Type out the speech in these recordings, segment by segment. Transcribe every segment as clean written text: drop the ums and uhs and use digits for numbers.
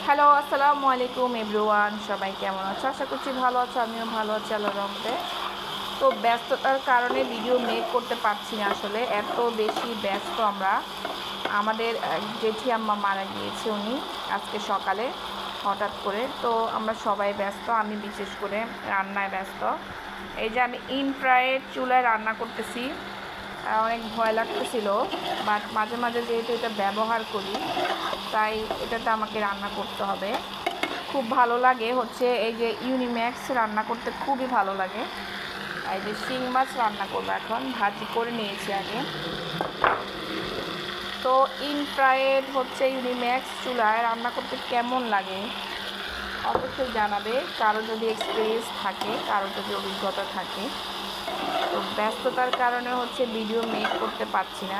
Hello, আসসালামু আলাইকুম everyone. সবাই কেমন আছো? আশা করছি ভালো আছো, আমিও ভালো আছি আল্লাহর রহমতে। তো ব্যস্ততার কারণে ভিডিও মেক করতে পারছি না, আসলে এত বেশি ব্যস্ত আমরা। আমাদের জেঠি আম্মা মারা গিয়েছে, উনি আজকে সকালে হঠাৎ করে। তো আমরা সবাই ব্যস্ত, আমি বিশেষ করে রান্নায় ব্যস্ত। এই যে আমি ইনফ্রারেড চুলায় রান্না করতেছি। অনেক ভয় লাগতেছিল, বাট মাঝে মাঝে যেহেতু এটা ব্যবহার করি তাই এটাতে আমাকে রান্না করতে হবে। খুব ভালো লাগে হচ্ছে এই যে ইউনিম্যাক্স রান্না করতে খুবই ভালো লাগে। এই যে শিং মাছ রান্না করবো, এখন ভাজি করে নিয়েছি আগে। তো ইনফ্রারেড হচ্ছে ইউনিম্যাক্স চুলায় রান্না করতে কেমন লাগে অবশ্যই জানাবে, কারো যদি এক্সপিরিয়েন্স থাকে, কারো যদি অভিজ্ঞতা থাকে। তো ব্যস্ততার কারণে হচ্ছে ভিডিও মেক করতে পারছি না,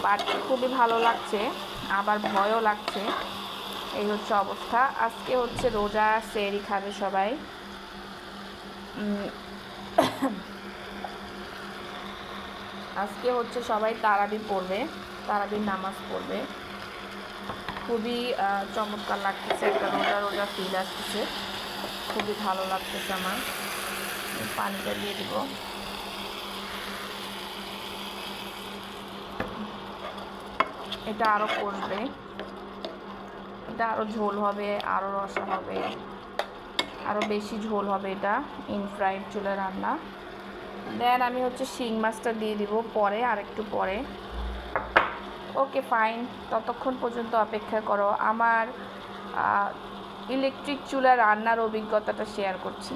বাট খুবই ভালো লাগছে, আবার ভয়ও লাগছে। এই হচ্ছে অবস্থা। আজকে হচ্ছে রোজা, সেহরি খাবে সবাই। আজকে হচ্ছে সবাই তারাবি পড়বে, তারাবির নামাজ পড়বে। খুবই চমৎকার লাগতেছে, একটা রোজা রোজা ফিল আসতেছে, খুবই ভালো লাগতেছে আমার। পানিটা দিয়ে দিব। এটা আরও কষবে, এটা আরও ঝোল হবে, আরও রসা হবে, আরও বেশি ঝোল হবে। এটা ইনফ্রাইড চুলে রান্না। দেন আমি হচ্ছে শিং মাছটা দিয়ে দিব পরে, আর একটু পরে। ওকে ফাইন, ততক্ষণ পর্যন্ত অপেক্ষা করো। আমার ইলেকট্রিক চুলা রান্নার অভিজ্ঞতাটা শেয়ার করছি।